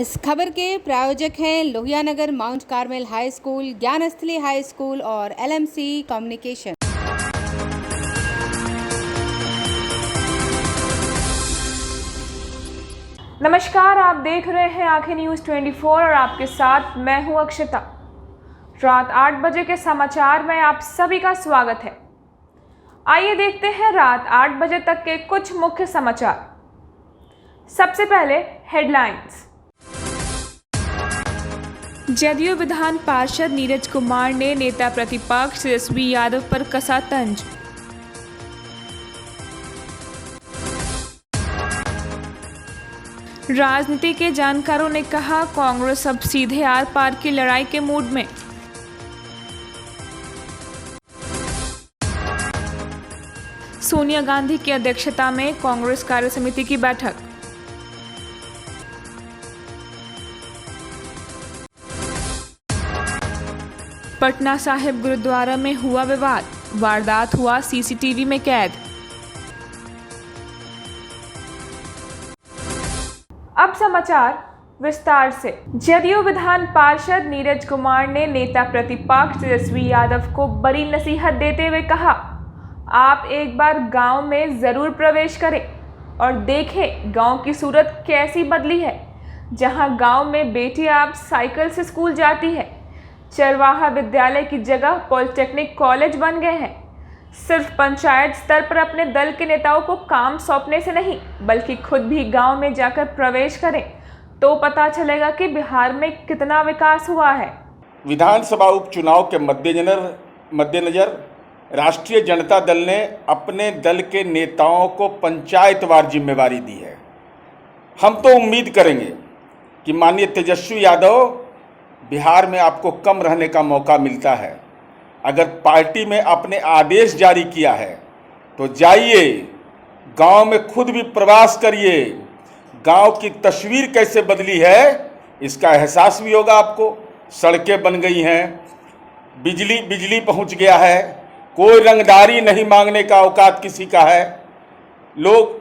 इस खबर के प्रायोजक हैं Lohia Nagar Mount Carmel High School, Gyansthali high school और LMC कम्युनिकेशन। नमस्कार, आप देख रहे हैं आंखें न्यूज़ 24 और आपके साथ मैं हूं अक्षता। रात 8 बजे के समाचार में आप सभी का स्वागत है। आइए देखते हैं रात 8 बजे तक के कुछ मुख्य समाचार। सबसे पहले हेडलाइंस। जदयू विधान पार्षद नीरज कुमार ने नेता प्रतिपक्ष तेजस्वी यादव पर कसा तंज। राजनीति के जानकारों ने कहा, कांग्रेस अब सीधे आर पार की लड़ाई के मूड में। सोनिया गांधी की अध्यक्षता में कांग्रेस कार्य समिति की बैठक। पटना साहिब गुरुद्वारा में हुआ विवाद, वारदात हुआ CCTV में कैद। अब समाचार विस्तार से। जदयू विधान पार्षद नीरज कुमार ने नेता प्रतिपक्ष तेजस्वी यादव को बड़ी नसीहत देते हुए कहा, आप एक बार गांव में जरूर प्रवेश करें और देखें गांव की सूरत कैसी बदली है। जहां गांव में बेटियां अब साइकिल से स्कूल जाती है, चरवाहा विद्यालय की जगह पॉलिटेक्निक कॉलेज बन गए हैं। सिर्फ पंचायत स्तर पर अपने दल के नेताओं को काम सौंपने से नहीं, बल्कि खुद भी गांव में जाकर प्रवेश करें तो पता चलेगा कि बिहार में कितना विकास हुआ है। विधानसभा उपचुनाव के मद्देनजर राष्ट्रीय जनता दल ने अपने दल के नेताओं को पंचायतवार जिम्मेवारी दी है। हम तो उम्मीद करेंगे कि माननीय तेजस्वी यादव, बिहार में आपको कम रहने का मौका मिलता है। अगर पार्टी में अपने आदेश जारी किया है तो जाइए, गांव में खुद भी प्रवास करिए। गांव की तस्वीर कैसे बदली है इसका एहसास भी होगा आपको। सड़कें बन गई हैं, बिजली पहुंच गया है, कोई रंगदारी नहीं मांगने का औकात किसी का है। लोग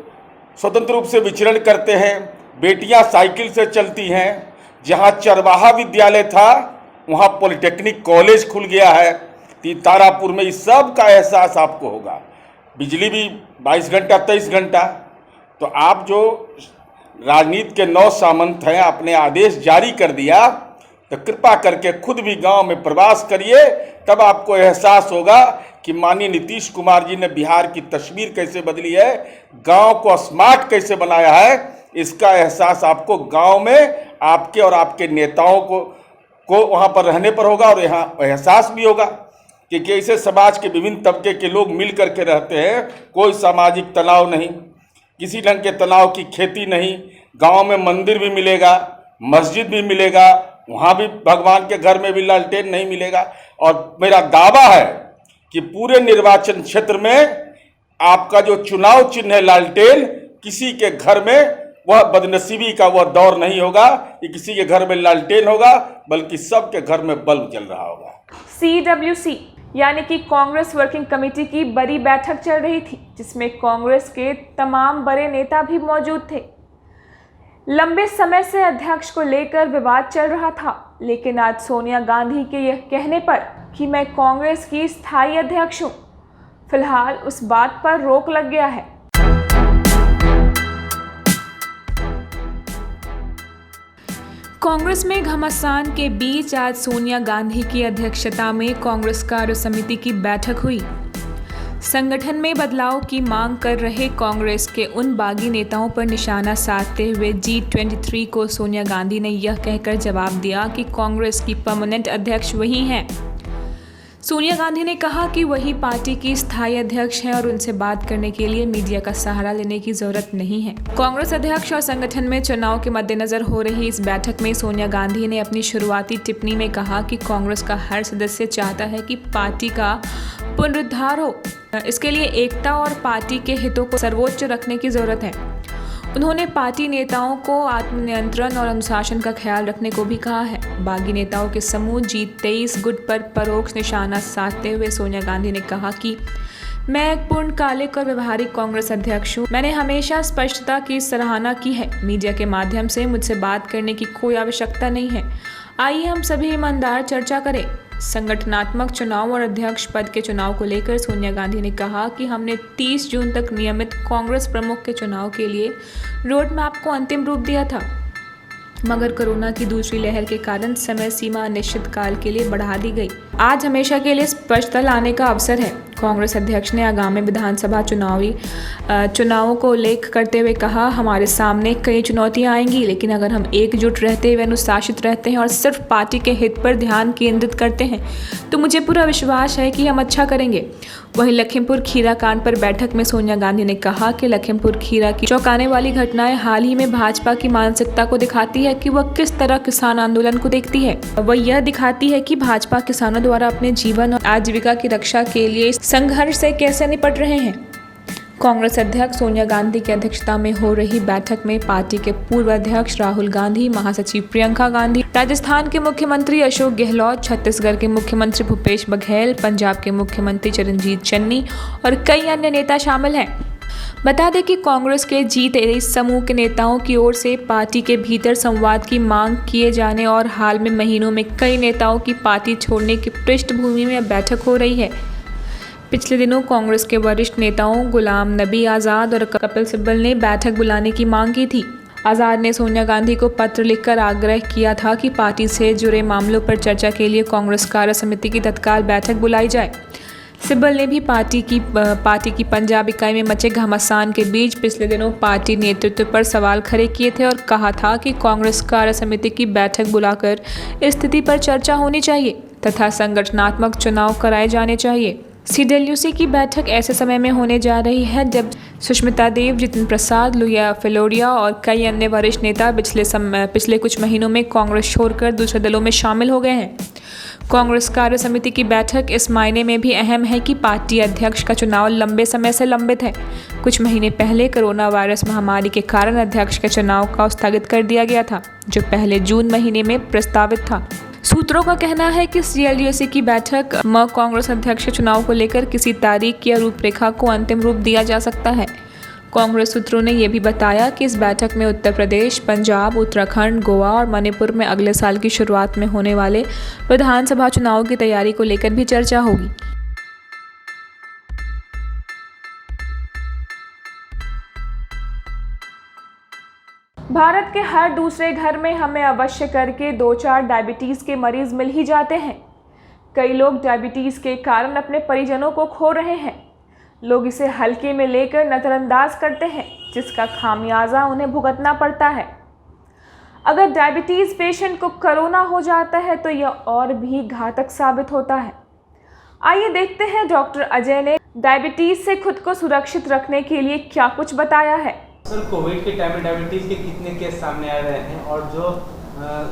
स्वतंत्र रूप से विचरण करते हैं, बेटियां साइकिल से चलती हैं। जहां चरवाहा विद्यालय था वहां पॉलिटेक्निक कॉलेज खुल गया है। तारापुर में इस सब का एहसास आपको होगा। बिजली भी 22 घंटा 23 घंटा। तो आप जो राजनीति के नौ सामंत हैं, आपने आदेश जारी कर दिया, तो कृपा करके खुद भी गांव में प्रवास करिए। तब आपको एहसास होगा कि माननीय नीतीश कुमार जी ने बिहार की तस्वीर कैसे बदली है, गांव को स्मार्ट कैसे बनाया है। इसका एहसास आपको गांव में आपके और आपके नेताओं को वहां पर रहने पर होगा। और यहाँ एहसास भी होगा कि कैसे समाज के विभिन्न तबके के लोग मिल करके रहते हैं। कोई सामाजिक तनाव नहीं, किसी ढंग के तनाव की खेती नहीं। गांव में मंदिर भी मिलेगा, मस्जिद भी मिलेगा, वहाँ भी भगवान के घर में भी लालटेन नहीं मिलेगा। और मेरा दावा है कि पूरे निर्वाचन क्षेत्र में आपका जो चुनाव चिन्ह है लालटेन, किसी के घर में वह बदनसीबी का वह दौर नहीं होगा कि किसी के घर में लालटेन होगा, बल्कि सबके घर में बल्ब जल रहा होगा। CWC यानी कि कांग्रेस वर्किंग कमेटी की बड़ी बैठक चल रही थी, जिसमें कांग्रेस के तमाम बड़े नेता भी मौजूद थे। लंबे समय से अध्यक्ष को लेकर विवाद चल रहा था, लेकिन आज सोनिया गांधी के यह कहने पर कि मैं कांग्रेस की स्थायी अध्यक्ष हूं, फिलहाल उस बात पर रोक लग गया है। कांग्रेस में घमासान के बीच आज सोनिया गांधी की अध्यक्षता में कांग्रेस कार्य समिति की बैठक हुई। संगठन में बदलाव की मांग कर रहे कांग्रेस के उन बागी नेताओं पर निशाना साधते हुए G23 को सोनिया गांधी ने यह कहकर जवाब दिया कि कांग्रेस की परमानेंट अध्यक्ष वही हैं। सोनिया गांधी ने कहा कि वही पार्टी की स्थायी अध्यक्ष हैं और उनसे बात करने के लिए मीडिया का सहारा लेने की जरूरत नहीं है। कांग्रेस अध्यक्ष और संगठन में चुनाव के मद्देनजर हो रही इस बैठक में सोनिया गांधी ने अपनी शुरुआती टिप्पणी में कहा कि कांग्रेस का हर सदस्य चाहता है कि पार्टी का पुनरुद्धार हो। इसके लिए एकता और पार्टी के हितों को सर्वोच्च रखने की जरूरत है। उन्होंने पार्टी नेताओं को आत्मनियंत्रण और अनुशासन का ख्याल रखने को भी कहा है। बागी नेताओं के समूह G23 गुट पर परोक्ष निशाना साधते हुए सोनिया गांधी ने कहा कि मैं एक पूर्णकालिक और व्यवहारिक कांग्रेस अध्यक्ष हूँ। मैंने हमेशा स्पष्टता की सराहना की है। मीडिया के माध्यम से मुझसे बात करने की कोई आवश्यकता नहीं है। आइए हम सभी ईमानदार चर्चा करें। संगठनात्मक चुनाव और अध्यक्ष पद के चुनाव को लेकर सोनिया गांधी ने कहा कि हमने 30 जून तक नियमित कांग्रेस प्रमुख के चुनाव के लिए रोड मैप को अंतिम रूप दिया था, मगर कोरोना की दूसरी लहर के कारण समय सीमा अनिश्चित काल के लिए बढ़ा दी गई। आज हमेशा के लिए स्पष्टता लाने का अवसर है। कांग्रेस अध्यक्ष ने आगामी विधानसभा चुनावों को उल्लेख करते हुए कहा, हमारे सामने कई चुनौतियां आएंगी, लेकिन अगर हम एकजुट रहते हुए अनुशासित रहते हैं और सिर्फ पार्टी के हित पर ध्यान केंद्रित करते हैं तो मुझे पूरा विश्वास है कि हम अच्छा करेंगे। वहीं लखीमपुर खीरा कांड पर बैठक में सोनिया गांधी ने कहा कि लखीमपुर खीरा की चौंकाने वाली घटनाएं हाल ही में भाजपा की मानसिकता को दिखाती है कि वह किस तरह किसान आंदोलन को देखती है। वह यह दिखाती है कि भाजपा किसानों द्वारा अपने जीवन और आजीविका की रक्षा के लिए संघर्ष से कैसे निपट रहे हैं। कांग्रेस अध्यक्ष सोनिया गांधी की अध्यक्षता में हो रही बैठक में पार्टी के पूर्व अध्यक्ष राहुल गांधी, महासचिव प्रियंका गांधी, राजस्थान के मुख्यमंत्री अशोक गहलोत, छत्तीसगढ़ के मुख्यमंत्री भूपेश बघेल, पंजाब के मुख्यमंत्री चरणजीत चन्नी और कई अन्य नेता शामिल हैं। बता दें कि कांग्रेस के G23 समूह के नेताओं की ओर से पार्टी के भीतर संवाद की मांग किए जाने और हाल में महीनों में कई नेताओं की पार्टी छोड़ने की पृष्ठभूमि में बैठक हो रही है। पिछले दिनों कांग्रेस के वरिष्ठ नेताओं गुलाम नबी आज़ाद और कपिल सिब्बल ने बैठक बुलाने की मांग की थी। आज़ाद ने सोनिया गांधी को पत्र लिखकर आग्रह किया था कि पार्टी से जुड़े मामलों पर चर्चा के लिए कांग्रेस कार्य समिति की तत्काल बैठक बुलाई जाए। सिब्बल ने भी पार्टी की पंजाब इकाई में मचे घमासान के बीच पिछले दिनों पार्टी नेतृत्व पर सवाल खड़े किए थे और कहा था कि कांग्रेस कार्य समिति की बैठक बुलाकर स्थिति पर चर्चा होनी चाहिए तथा संगठनात्मक चुनाव कराए जाने चाहिए। CWC की बैठक ऐसे समय में होने जा रही है जब सुष्मिता देव, जितिन प्रसाद, लुया फिलोरिया और कई अन्य वरिष्ठ नेता पिछले कुछ महीनों में कांग्रेस छोड़कर दूसरे दलों में शामिल हो गए हैं। कांग्रेस कार्य समिति की बैठक इस मायने में भी अहम है कि पार्टी अध्यक्ष का चुनाव लंबे समय से लंबित है। कुछ महीने पहले कोरोना वायरस महामारी के कारण अध्यक्ष के चुनाव को स्थगित कर दिया गया था, जो पहले जून महीने में प्रस्तावित था। सूत्रों का कहना है कि CLUC की बैठक में कांग्रेस अध्यक्ष के चुनाव को लेकर किसी तारीख या रूपरेखा को अंतिम रूप दिया जा सकता है। कांग्रेस सूत्रों ने यह भी बताया कि इस बैठक में उत्तर प्रदेश, पंजाब, उत्तराखंड, गोवा और मणिपुर में अगले साल की शुरुआत में होने वाले विधानसभा चुनाव की तैयारी को लेकर भी चर्चा होगी। भारत के हर दूसरे घर में हमें अवश्य करके 2-4 डायबिटीज़ के मरीज मिल ही जाते हैं। कई लोग डायबिटीज़ के कारण अपने परिजनों को खो रहे हैं। लोग इसे हल्के में लेकर नज़रअंदाज करते हैं, जिसका खामियाजा उन्हें भुगतना पड़ता है। अगर डायबिटीज़ पेशेंट को कोरोना हो जाता है तो यह और भी घातक साबित होता है। आइए देखते हैं डॉक्टर अजय ने डायबिटीज़ से खुद को सुरक्षित रखने के लिए क्या कुछ बताया है। सर, कोविड के टाइम में डायबिटीज़ के कितने केस सामने आ रहे हैं और जो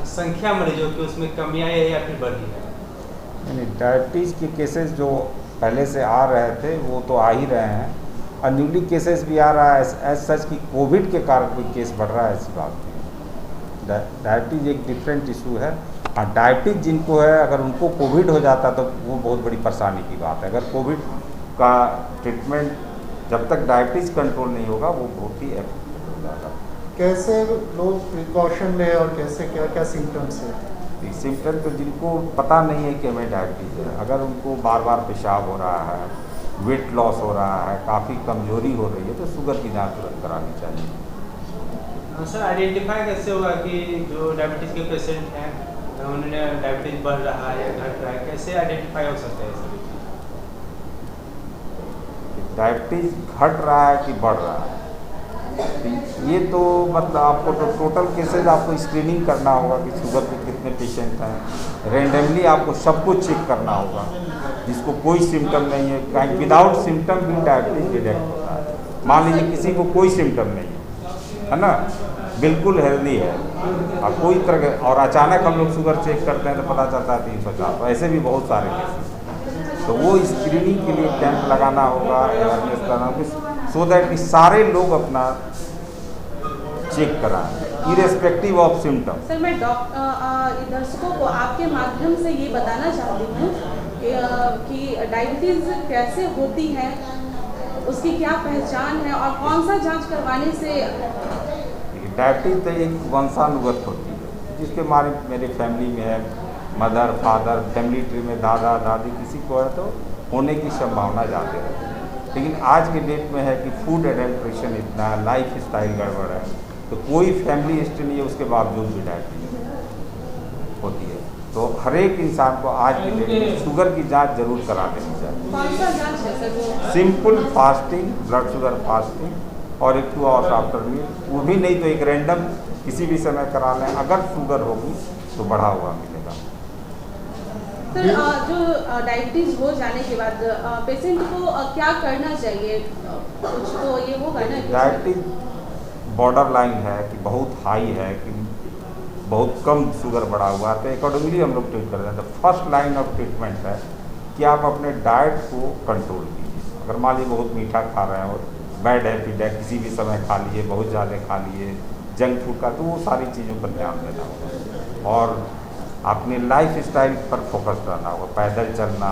संख्या मरीजों की उसमें कमी आई है या फिर बढ़ी है? नहीं, डायबिटीज़ के केसेस जो पहले से आ रहे थे वो तो आ ही रहे हैं और न्यूली केसेस भी आ रहा है। एज सच कि कोविड के कारण कोई केस बढ़ रहा है ऐसी बात नहीं। डायबिटीज़ एक डिफरेंट इशू है। और डायबिटीज़ जिनको है अगर उनको कोविड हो जाता तो वो बहुत बड़ी परेशानी की बात है। अगर कोविड का ट्रीटमेंट जब तक डायबिटीज़ कंट्रोल नहीं होगा वो बहुत ही एफेक्टिव हो जाता। कैसे लोग प्रिकॉशन लें और कैसे क्या क्या सिम्टम्स हैं? सिम्टम तो जिनको पता नहीं है कि हमें डायबिटीज़ है, अगर उनको बार बार पेशाब हो रहा है, वेट लॉस हो रहा है, काफ़ी कमजोरी हो रही है तो शुगर की जांच तुरंत करानी चाहिए। सर, आइडेंटिफाई कैसे होगा कि जो डायबिटीज़ के पेशेंट हैं उन्होंने डायबिटीज़ बढ़ रहा है या घट रहा है, कैसे आइडेंटिफाई हो सकता है? डायबिटीज़ घट रहा है कि बढ़ रहा है ये तो मतलब आपको तो टोटल केसेज आपको स्क्रीनिंग करना होगा कि शुगर के कितने पेशेंट हैं। रेंडमली आपको सब कुछ चेक करना होगा जिसको कोई सिम्टम नहीं है। कहीं विदाउट सिम्टम भी डायबिटीज डिटेक्ट होता है। मान लीजिए किसी को कोई सिम्टम नहीं है ना, बिल्कुल हेल्दी है और कोई तरह के और अचानक हम लोग शुगर चेक करते हैं तो पता चलता है 304। तो ऐसे भी बहुत सारे केसेस। तो वो स्क्रीनिंग के लिए कैंप लगाना होगा, अवेयरनेस करना होगा सो दैट कि सारे लोग अपना चेक कराएं इरेस्पेक्टिव ऑफ सिम्टम। सर, मैं दर्शकों को आपके माध्यम से ये बताना चाहती हूँ कि डायबिटीज़ कैसे होती है उसकी क्या पहचान है और कौन सा जांच करवाने से? देखिए, डायबिटीज तो एक वंशानुगत होती है, जिसके मेरे फैमिली में है, मदर फादर, फैमिली ट्री में दादा दादी किसी को है तो होने की संभावना ज़्यादा है। लेकिन आज के डेट में है कि फूड एडेल्ट्रेशन इतना है, लाइफ स्टाइल गड़बड़ है, तो कोई फैमिली हिस्ट्री नहीं है, उसके बावजूद भी डायबिटीज होती है। तो हर एक इंसान को आज के डेट में शुगर की जांच जरूर करा लेनी चाहिए। कौन सा जांच है सर वो? Simple fasting, blood sugar fasting और एक 2 आवर्स आफ्टर मील, वो भी नहीं तो एक रैंडम किसी भी समय करा लें। अगर शुगर होगी तो बढ़ा हुआ मिलेगा। सर जो डायबिटीज हो जाने के बाद पेशेंट को क्या करना चाहिए? कुछ तो ये होगा ना? डायबिटीज बॉर्डर लाइन है कि बहुत हाई है कि बहुत कम शुगर बढ़ा हुआ है, तो अकॉर्डिंगली हम लोग ट्रीट करते हैं। तो फर्स्ट लाइन ऑफ ट्रीटमेंट है कि आप अपने डाइट को कंट्रोल कीजिए। अगर मान लीजिए बहुत मीठा खा रहे हैं और बैड हैबिट है, किसी भी समय खा लीजिए, बहुत ज़्यादा खा लिए जंक फूड का, तो वो सारी चीज़ों पर ध्यान देना होगा और अपने लाइफ स्टाइल पर फोकस रहना होगा। पैदल चलना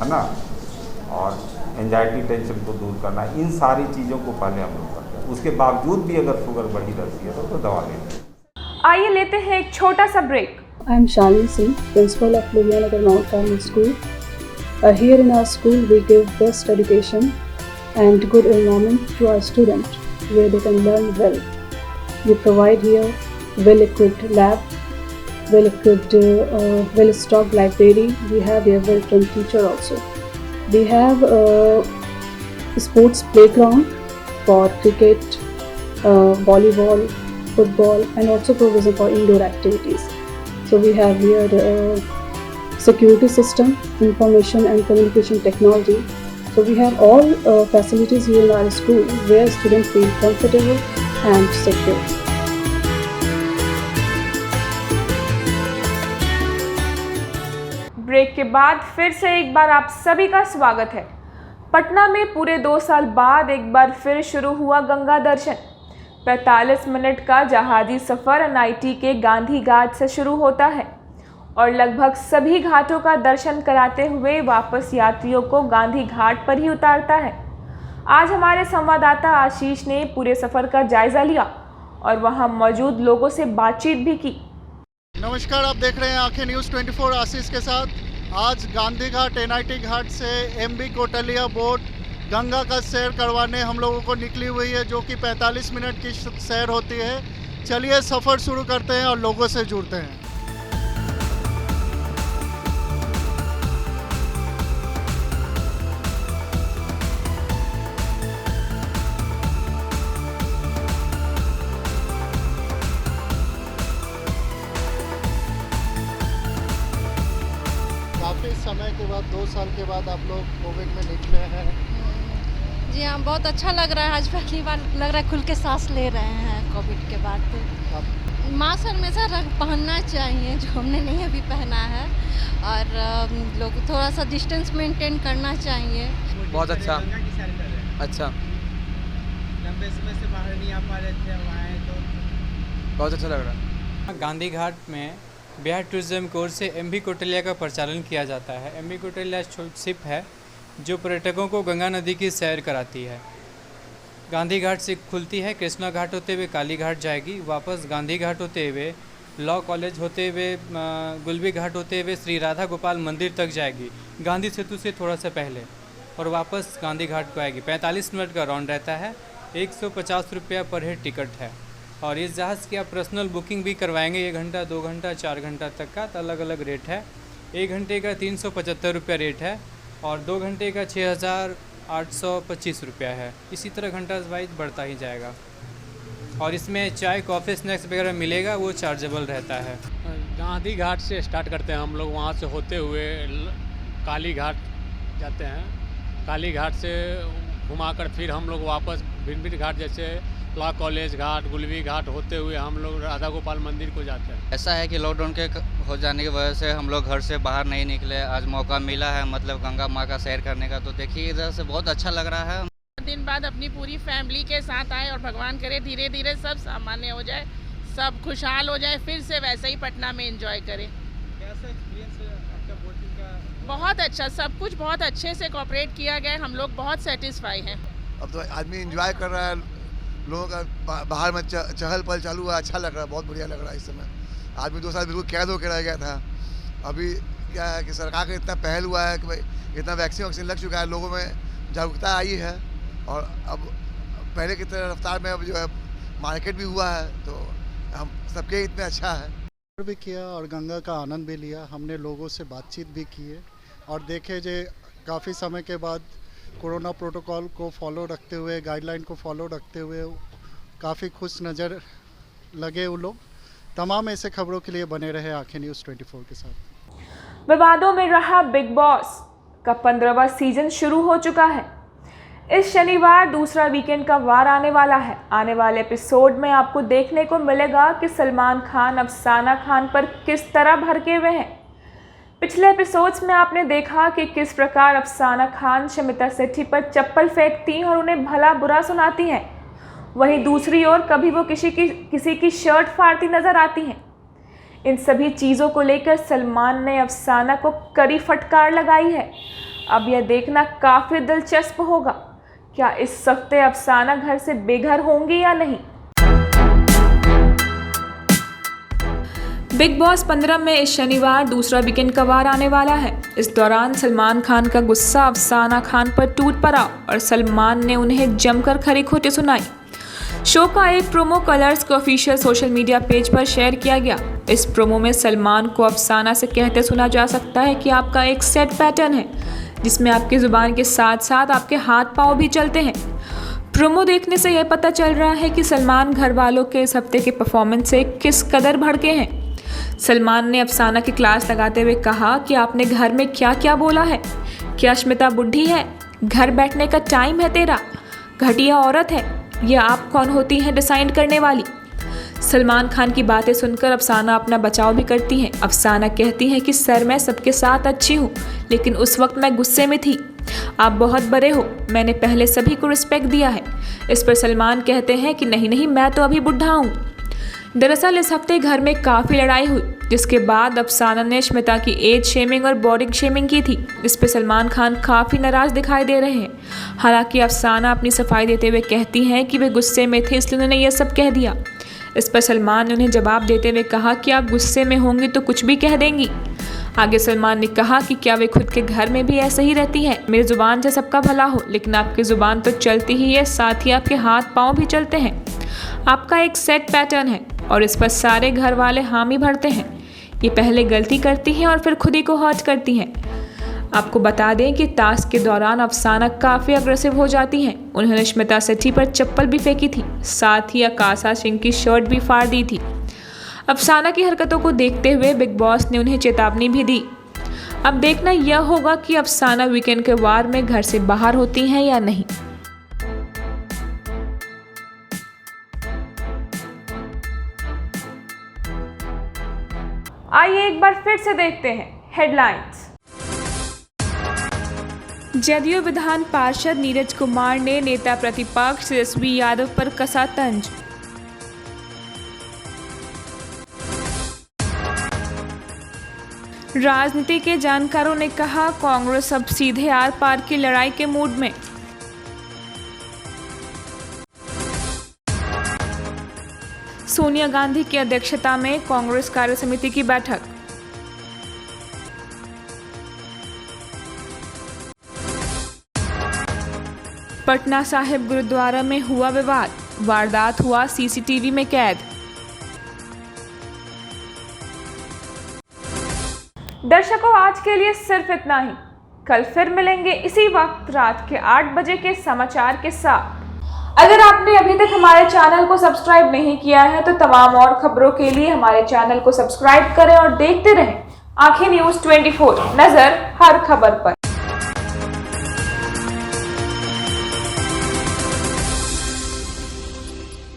है ना, और एंजाइटी टेंशन को दूर करना, इन सारी चीज़ों को पहले हम लोग करते हैं। उसके बावजूद भी अगर शुगर बढ़ी रहती है तो दवा लेते हैं। आइए लेते हैं एक छोटा सा break. I am Shalini Singh, principal of Lohianagar Mount Carmel School. Here in our school, we give best education and good environment to our students where they can learn well. We provide here well-equipped lab, well-equipped, well-stocked library. We have here well-trained teacher also. We have a sports playground for cricket, volleyball, football, and also provision for indoor activities. So we have here security system, information and communication technology. So we have all facilities here in our school where students feel comfortable and secure. Break के बाद फिर से एक बार आप सभी का स्वागत है। पटना में पूरे 2 साल बाद एक बार फिर शुरू हुआ गंगा दर्शन। 45 मिनट का जहाजी सफ़र एनआईटी के गांधी घाट से शुरू होता है और लगभग सभी घाटों का दर्शन कराते हुए वापस यात्रियों को गांधी घाट पर ही उतारता है। आज हमारे संवाददाता आशीष ने पूरे सफ़र का जायज़ा लिया और वहां मौजूद लोगों से बातचीत भी की। नमस्कार, आप देख रहे हैं आंखें न्यूज़ 24 आशीष के साथ। आज गांधी घाट एनआईटी घाट से एमबी कोटलिया बोट गंगा का सैर करवाने हम लोगों को निकली हुई है, जो कि 45 मिनट की सैर होती है। चलिए सफ़र शुरू करते हैं और लोगों से जुड़ते हैं। काफ़ी समय के बाद 2 साल के बाद आप लोग कोविड में निकले हैं। जी हाँ, बहुत अच्छा लग रहा है। आज पहली बार लग रहा है खुल के सांस ले रहे हैं कोविड के बाद। मास्क हमेशा पहनना चाहिए, जो हमने नहीं अभी पहना है, और लोग थोड़ा सा डिस्टेंस मेंटेन करना चाहिए। बहुत अच्छा। अच्छा, लंबे समय से बाहर नहीं आ पा रहे थे, अब आए तो बहुत अच्छा लग रहा है। गांधी घाट में बिहार टूरिज्म की ओर से एमबी कोटलिया का प्रचालन किया जाता है। एमबी कोटलिया शिप है जो पर्यटकों को गंगा नदी की सैर कराती है। गांधी घाट से खुलती है, कृष्णा घाट होते हुए काली घाट जाएगी, वापस गांधी घाट होते हुए लॉ कॉलेज होते हुए गुलबी घाट होते हुए श्री राधा गोपाल मंदिर तक जाएगी, गांधी सेतु से थोड़ा सा पहले, और वापस गांधी घाट को आएगी। 45 मिनट का राउंड रहता है। 150 रुपया पर हेड टिकट है। और इस जहाज़ की आप पर्सनल बुकिंग भी करवाएंगे 1 घंटा, 2 घंटा, 4 घंटा तक का, तो अलग अलग रेट है। 1 घंटे का 375 रुपया रेट है और 2 घंटे का 6,825 रुपया है। इसी तरह घंटा वाइज बढ़ता ही जाएगा। और इसमें चाय, कॉफ़ी, स्नैक्स वगैरह मिलेगा, वो चार्जेबल रहता है। गांधी घाट से स्टार्ट करते हैं हम लोग, वहाँ से होते हुए काली घाट जाते हैं। काली घाट से घुमाकर फिर हम लोग वापस भिन्न भिन्न घाट जैसे लॉ कॉलेज घाट, गुलवी घाट होते हुए हम लोग राधा गोपाल मंदिर को जाते हैं। ऐसा है कि लॉकडाउन के हो जाने की वजह से हम लोग घर से बाहर नहीं निकले। आज मौका मिला है मतलब गंगा माँ का सैर करने का, तो देखिए इधर से बहुत अच्छा लग रहा है। दिन बाद अपनी पूरी फैमिली के साथ आए और भगवान करे धीरे धीरे सब सामान्य हो जाए, सब खुशहाल हो जाए, फिर से वैसे ही पटना में एंजॉय करें। कैसा एक्सपीरियंस है आपका बोटिंग का? बहुत अच्छा, सब कुछ बहुत अच्छे से कोऑपरेट किया गया है, हम लोग बहुत सेटिस्फाई हैं। अब तो आदमी एंजॉय कर रहा है, लोगों का बाहर में चहल पहल चालू हुआ, अच्छा लग रहा है, बहुत बढ़िया लग रहा है। इस समय आदमी 2 साल बिल्कुल कैद होकर रह गया था। अभी क्या है कि सरकार का इतना पहल हुआ है कि भाई इतना वैक्सीन लग चुका है, लोगों में जागरूकता आई है और अब पहले की तरह रफ्तार में अब जो है मार्केट भी हुआ है, तो हम सबके हित में अच्छा है। भी किया और गंगा का आनंद भी लिया, हमने लोगों से बातचीत भी की है और देखे जे काफ़ी समय के बाद कोरोना प्रोटोकॉल को फॉलो रखते हुए, गाइडलाइन को फॉलो रखते हुए काफ़ी खुश नज़र लगे वो लोग। तमाम ऐसे खबरों के लिए बने रहे आंखें न्यूज़ 24 के साथ। विवादों में रहा बिग बॉस का 15वां सीजन शुरू हो चुका है। इस शनिवार दूसरा वीकेंड का वार आने वाला है। आने वाले एपिसोड में आपको देखने को मिलेगा कि सलमान खान अफसाना खान पर किस तरह भड़के हुए हैं। पिछले एपिसोड्स में आपने देखा कि किस प्रकार अफसाना खान शमिता सेठी पर चप्पल फेंकती और उन्हें भला बुरा सुनाती हैं। वहीं दूसरी ओर कभी वो किसी की शर्ट फाड़ती नजर आती हैं। इन सभी चीज़ों को लेकर सलमान ने अफसाना को कड़ी फटकार लगाई है। अब यह देखना काफ़ी दिलचस्प होगा, क्या इस हफ्ते अफसाना घर से बेघर होंगी या नहीं। बिग बॉस 15 में इस शनिवार दूसरा वीकेंड का वार आने वाला है। इस दौरान सलमान खान का गुस्सा अफसाना खान पर टूट पड़ा और सलमान ने उन्हें जमकर खरी खोटी सुनाई। शो का एक प्रोमो कलर्स के ऑफिशियल सोशल मीडिया पेज पर शेयर किया गया। इस प्रोमो में सलमान को अफसाना से कहते सुना जा सकता है कि आपका एक सेट पैटर्न है जिसमें आपकी ज़ुबान के साथ साथ आपके हाथ पांव भी चलते हैं। प्रोमो देखने से यह पता चल रहा है कि सलमान घर वालों के इस हफ्ते के परफॉर्मेंस से किस कदर भड़के हैं। सलमान ने अफसाना की क्लास लगाते हुए कहा कि आपने घर में क्या क्या बोला है, क्या स्मिता बुढ़ी है, घर बैठने का टाइम है तेरा, घटिया औरत है, यह आप कौन होती हैं डिसाइड करने वाली। सलमान खान की बातें सुनकर अफसाना अपना बचाव भी करती हैं। अफसाना कहती हैं कि सर मैं सबके साथ अच्छी हूँ, लेकिन उस वक्त मैं गुस्से में थी। आप बहुत बड़े हो, मैंने पहले सभी को रिस्पेक्ट दिया है। इस पर सलमान कहते हैं कि नहीं नहीं, मैं तो अभी बुढ़ा हूँ। दरअसल इस हफ्ते घर में काफ़ी लड़ाई हुई, जिसके बाद अफसाना ने स्मिता की एज शेमिंग और बॉडी शेमिंग की थी। इस पर सलमान खान काफ़ी नाराज़ दिखाई दे रहे हैं। हालांकि अफसाना अपनी सफाई देते हुए कहती हैं कि वे गुस्से में थे इसलिए उन्होंने यह सब कह दिया। इस पर सलमान ने उन्हें जवाब देते हुए कहा कि आप गुस्से में होंगी तो कुछ भी कह देंगी। आगे सलमान ने कहा कि क्या वे खुद के घर में भी ऐसे ही रहती हैं। मेरी ज़ुबान से सबका भला हो, लेकिन आपकी ज़ुबान तो चलती ही है, साथ ही आपके हाथ पाँव भी चलते हैं। आपका एक सेट पैटर्न है और इस पर सारे घर वाले हामी भरते हैं। ये पहले गलती करती हैं और फिर खुद ही को हर्ट करती हैं। आपको बता दें कि टास्क के दौरान अफसाना काफ़ी अग्रेसिव हो जाती हैं। उन्होंने स्मिता सेठी पर चप्पल भी फेंकी थी, साथ ही आकाशा सिंह की शर्ट भी फाड़ दी थी। अफसाना की हरकतों को देखते हुए बिग बॉस ने उन्हें चेतावनी भी दी। अब देखना यह होगा कि अफसाना वीकेंड के वार में घर से बाहर होती हैं या नहीं। आइए एक बार फिर से देखते हैं हेडलाइंस। जदयू विधान पार्षद नीरज कुमार ने नेता प्रतिपक्ष तेजस्वी यादव पर कसा तंज। राजनीति के जानकारों ने कहा कांग्रेस अब सीधे आर पार की लड़ाई के मूड में। सोनिया गांधी की अध्यक्षता में कांग्रेस कार्य समिति की बैठक। पटना साहिब गुरुद्वारा में हुआ विवाद, वारदात हुआ सीसीटीवी में कैद। दर्शकों, आज के लिए सिर्फ इतना ही। कल फिर मिलेंगे इसी वक्त रात के 8 बजे के समाचार के साथ। अगर आपने अभी तक हमारे चैनल को सब्सक्राइब नहीं किया है तो तमाम और खबरों के लिए हमारे चैनल को सब्सक्राइब करें और देखते रहें आंखें न्यूज़ 24, नजर हर खबर पर।